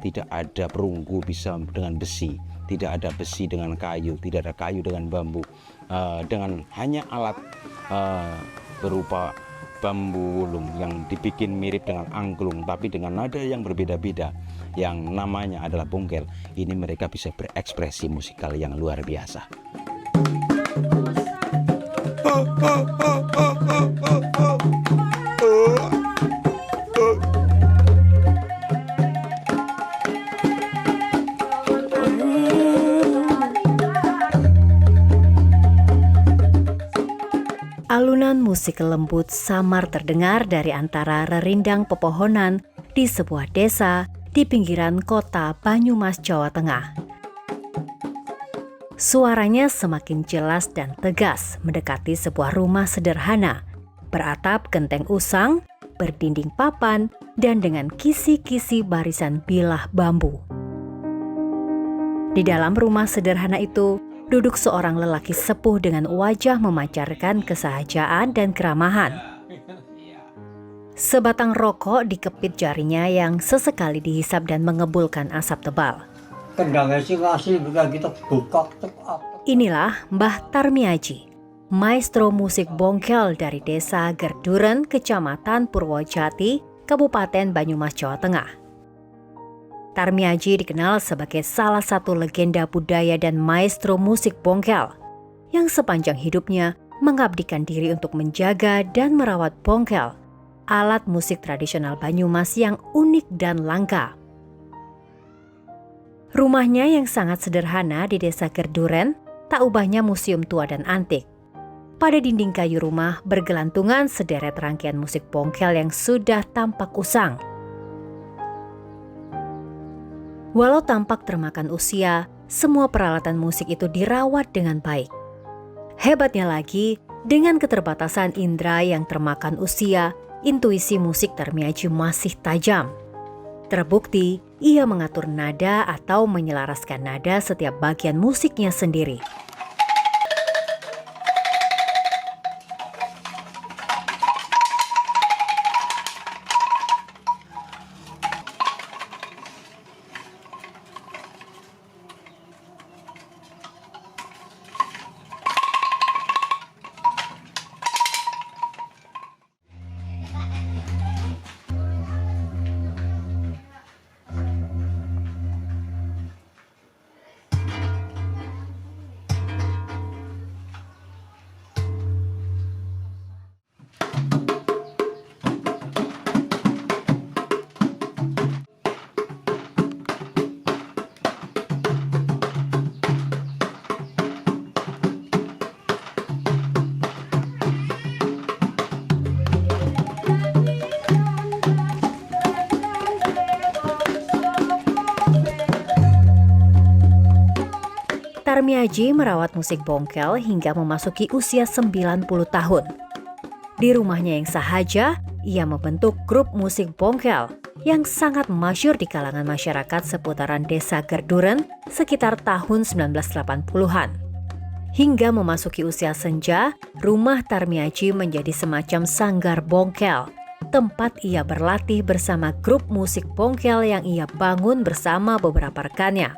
tidak ada perunggu bisa dengan besi, tidak ada besi dengan kayu, tidak ada kayu dengan bambu. Dengan hanya alat berupa bambu wulung yang dibikin mirip dengan angklung, tapi dengan nada yang berbeda-beda, yang namanya adalah bongkel. Ini mereka bisa berekspresi musikal yang luar biasa. Alunan musik lembut samar terdengar dari antara rerindang pepohonan di sebuah desa di pinggiran kota Banyumas, Jawa Tengah. Suaranya semakin jelas dan tegas mendekati sebuah rumah sederhana, beratap genteng usang, berdinding papan, dan dengan kisi-kisi barisan bilah bambu. Di dalam rumah sederhana itu, duduk seorang lelaki sepuh dengan wajah memancarkan kesahajaan dan keramahan. Sebatang rokok dikepit jarinya yang sesekali dihisap dan mengebulkan asap tebal. Inilah Mbah Tarmiaji, maestro musik bongkel dari desa Gerduren, Kecamatan Purwojati, Kabupaten Banyumas, Jawa Tengah. Tarmiaji dikenal sebagai salah satu legenda budaya dan maestro musik bongkel yang sepanjang hidupnya mengabdikan diri untuk menjaga dan merawat bongkel, alat musik tradisional Banyumas yang unik dan langka. Rumahnya yang sangat sederhana di desa Gerduren tak ubahnya museum tua dan antik. Pada dinding kayu rumah bergelantungan sederet rangkaian musik bongkel yang sudah tampak usang. Walau tampak termakan usia, semua peralatan musik itu dirawat dengan baik. Hebatnya lagi, dengan keterbatasan indera yang termakan usia, intuisi musik Tarmiaji masih tajam. Terbukti, ia mengatur nada atau menyelaraskan nada setiap bagian musiknya sendiri. Tarmiaji merawat musik bongkel hingga memasuki usia 90 tahun. Di rumahnya yang sahaja, ia membentuk grup musik bongkel yang sangat masyhur di kalangan masyarakat seputaran desa Gerduren sekitar tahun 1980-an. Hingga memasuki usia senja, rumah Tarmiaji menjadi semacam sanggar bongkel, tempat ia berlatih bersama grup musik bongkel yang ia bangun bersama beberapa rekannya.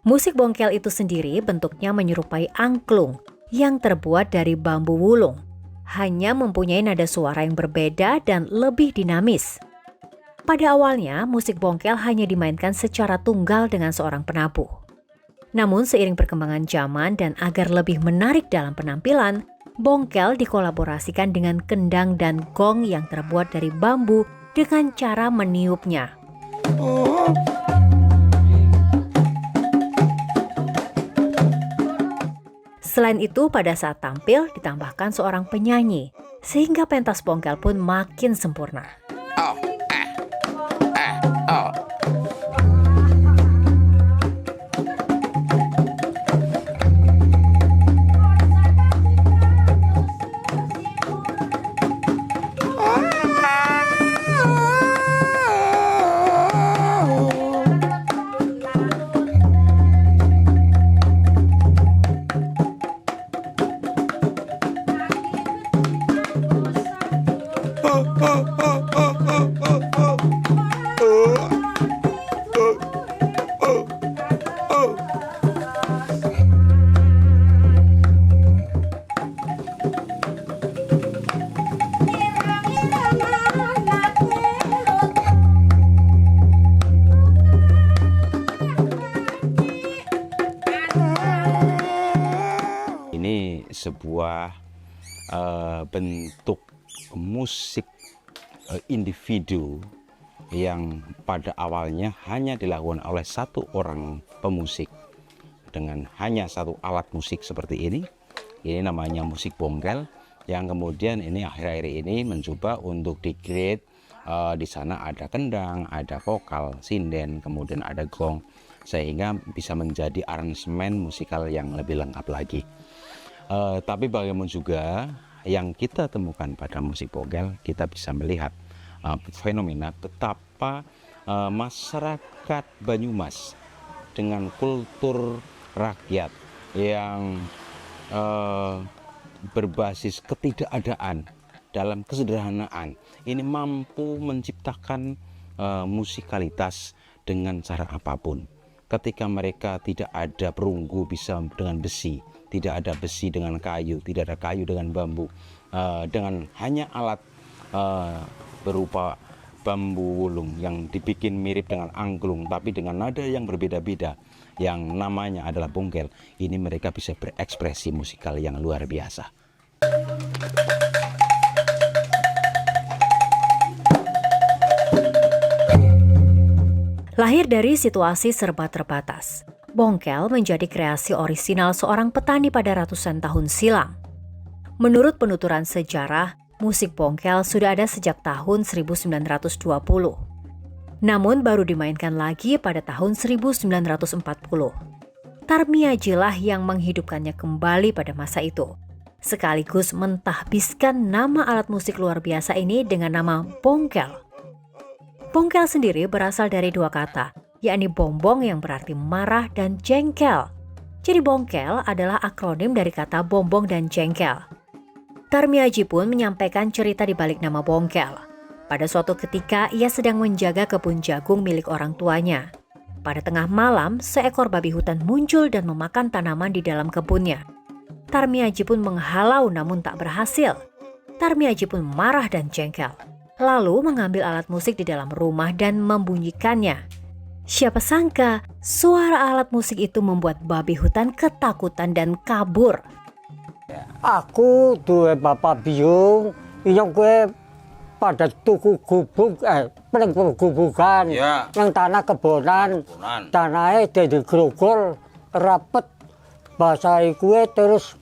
Musik bongkel itu sendiri bentuknya menyerupai angklung yang terbuat dari bambu wulung, hanya mempunyai nada suara yang berbeda dan lebih dinamis. Pada awalnya, musik bongkel hanya dimainkan secara tunggal dengan seorang penabuh. Namun seiring perkembangan zaman dan agar lebih menarik dalam penampilan, bongkel dikolaborasikan dengan kendang dan gong yang terbuat dari bambu dengan cara meniupnya. Selain itu, pada saat tampil ditambahkan seorang penyanyi, sehingga pentas bongkel pun makin sempurna. Ini sebuah bentuk musik individu yang pada awalnya hanya dilakukan oleh satu orang pemusik dengan hanya satu alat musik seperti ini. Ini namanya musik bongkel, yang kemudian ini akhir-akhir ini mencoba untuk di-create. Di sana ada kendang, ada vokal, sinden, kemudian ada gong, sehingga bisa menjadi aransemen musikal yang lebih lengkap lagi. Tapi bagaimana juga yang kita temukan pada musik bongkel, kita bisa melihat fenomena betapa masyarakat Banyumas dengan kultur rakyat yang berbasis ketidakadaan dalam kesederhanaan ini mampu menciptakan musikalitas dengan cara apapun. Ketika mereka tidak ada perunggu bisa dengan besi, tidak ada besi dengan kayu, tidak ada kayu dengan bambu, dengan hanya alat berupa bambu wulung yang dibikin mirip dengan angklung tapi dengan nada yang berbeda-beda yang namanya adalah bongkel. Ini mereka bisa berekspresi musikal yang luar biasa. Lahir dari situasi serba terbatas, bongkel menjadi kreasi orisinal seorang petani pada ratusan tahun silam. Menurut penuturan sejarah, musik bongkel sudah ada sejak tahun 1920. Namun baru dimainkan lagi pada tahun 1940. Tarmiaji lah yang menghidupkannya kembali pada masa itu, sekaligus mentahbiskan nama alat musik luar biasa ini dengan nama bongkel. Bongkel sendiri berasal dari dua kata, yakni bombong yang berarti marah dan jengkel. Jadi bongkel adalah akronim dari kata bombong dan jengkel. Tarmiaji pun menyampaikan cerita di balik nama bongkel. Pada suatu ketika ia sedang menjaga kebun jagung milik orang tuanya. Pada tengah malam, seekor babi hutan muncul dan memakan tanaman di dalam kebunnya. Tarmiaji pun menghalau namun tak berhasil. Tarmiaji pun marah dan jengkel, lalu mengambil alat musik di dalam rumah dan membunyikannya. Siapa sangka suara alat musik itu membuat babi hutan ketakutan dan kabur. Aku duwe bapak biung, yang gue pada tuku gubuk, gubukan, Ya. yang tanah kebonan, tanahnya jadi grogol, rapet, bahasa gue terus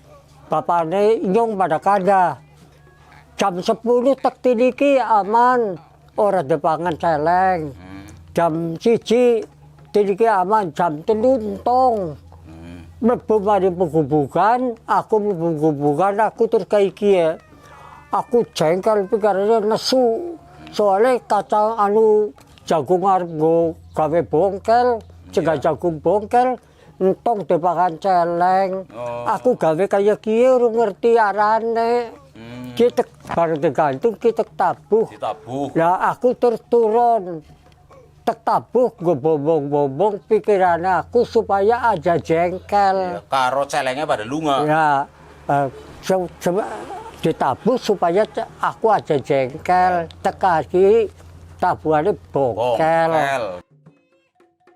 bapaknya inyong pada kada. Jam 10 tek tiniki aman, ora depangan celeng. Jam 1 tiniki aman, jam 3 entong. Mlebu mari pegubukan, aku terus kayak kie. Aku jengkel pikirannya nesu. Soalnya kacang jagung arep nggo gawe bongkel, cegah jagung bongkel, entong depangan celeng. Aku gawe kayak kie urung ngerti arane. Kita bareng digantung kita tabuh. Ya aku terus turun. Tek tabuh gue bombong-bombong pikirannya aku supaya aja jengkel. Karo celengnya pada lunga. Ya ditabuh supaya aku aja jengkel. Tekasi tabuhannya bongkel.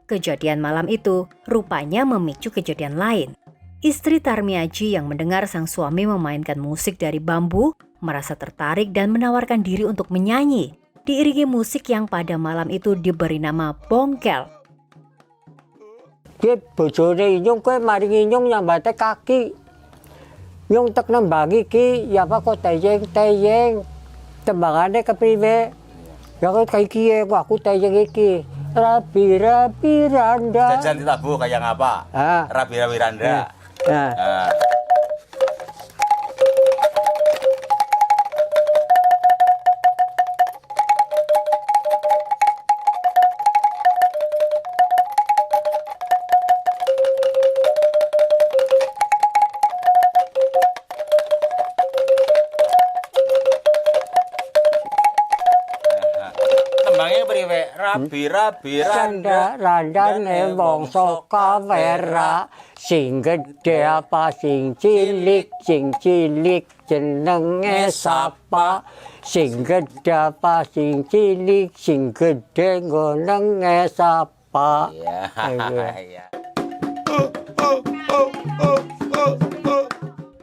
Kejadian malam itu rupanya memicu kejadian lain. Istri Tarmiaji yang mendengar sang suami memainkan musik dari bambu merasa tertarik dan menawarkan diri untuk menyanyi, diiringi musik yang pada malam itu diberi nama bongkel. Dia bojone inyong kowe maring inyong nyambate kaki. Nyong tek nembangi ki ya apa kok teyeng. Tembangane kepriwe? Ya kok kayak kiye aku teyeng iki. Rabi randa. Jajan ditabuh kayak ngapa? Rabi randa. Tembangnya priwe? rabi Randane mongso kamera sing gedhe apa sing cilik jenenge sapa sing gedhe apa sing cilik sing gedhe jenenge sapa. Iya.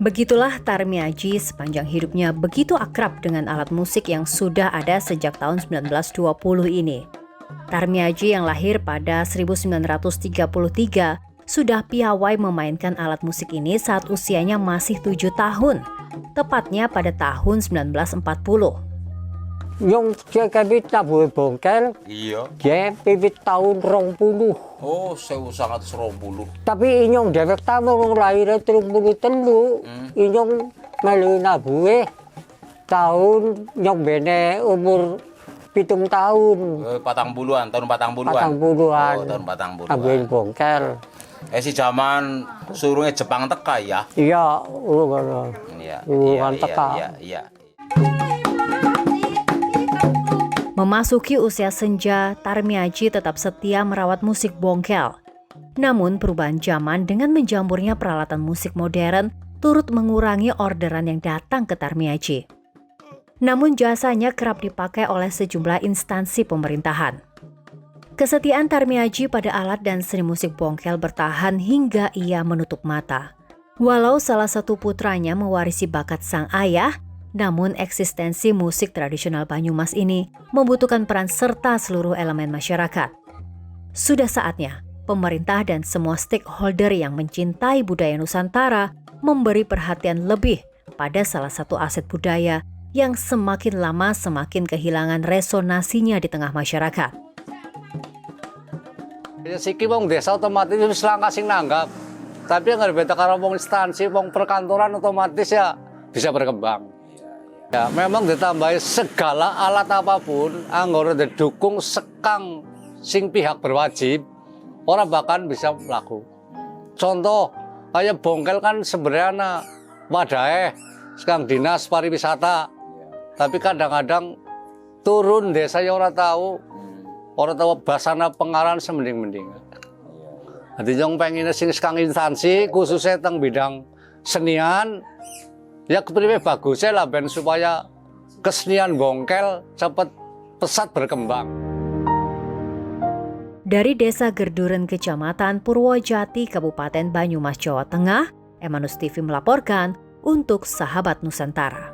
Begitulah Tarmiaji sepanjang hidupnya begitu akrab dengan alat musik yang sudah ada sejak tahun 1920 ini. Tarmiaji yang lahir pada 1933 sudah piawai memainkan alat musik ini saat usianya masih 7 tahun, tepatnya pada tahun 1940. Yung kami tabuh bongkel, Iya. dia pipit tahun 20. Oh, 1920. Tapi inyong dewek tamu lahir 33, inyong melu nabuhe tahun nyong bene umur 7 tahun. Patang puluhan, tahun patang puluhan. Patang puluhan. Oh, tahun patang puluhan. Tabuhin bongkel. Si zaman surungnya Jepang teka ya. Iya, Iya. teka. Iya. Memasuki usia senja, Tarmiaji tetap setia merawat musik bongkel. Namun perubahan zaman dengan menjamurnya peralatan musik modern turut mengurangi orderan yang datang ke Tarmiaji. Namun jasanya kerap dipakai oleh sejumlah instansi pemerintahan. Kesetiaan Tarmiaji pada alat dan seni musik bongkel bertahan hingga ia menutup mata. Walau salah satu putranya mewarisi bakat sang ayah, namun eksistensi musik tradisional Banyumas ini membutuhkan peran serta seluruh elemen masyarakat. Sudah saatnya pemerintah dan semua stakeholder yang mencintai budaya Nusantara memberi perhatian lebih pada salah satu aset budaya yang semakin lama semakin kehilangan resonasinya di tengah masyarakat. Ya siki wong desa otomatis wis langkah sing nanggap. Tapi yang beda karo wong instansi, wong perkantoran otomatis ya bisa berkembang. Ya, memang ditambahi segala alat apapun, anggota didukung sekang sing pihak berwajib, orang bahkan bisa melaku. Contoh, kayak bongkel kan sebenarnya wadahe, sekang dinas pariwisata, tapi kadang-kadang turun desa yang orang tahu bahasana pengaran semending-mending. Jadi yang pengen sing sekang instansi, khususnya tentang bidang senian, ya kepriwe bagusnya lah ben supaya kesenian bongkel cepat pesat berkembang. Dari Desa Gerduren, Kecamatan Purwojati, Kabupaten Banyumas, Jawa Tengah, Emanus TV melaporkan untuk Sahabat Nusantara.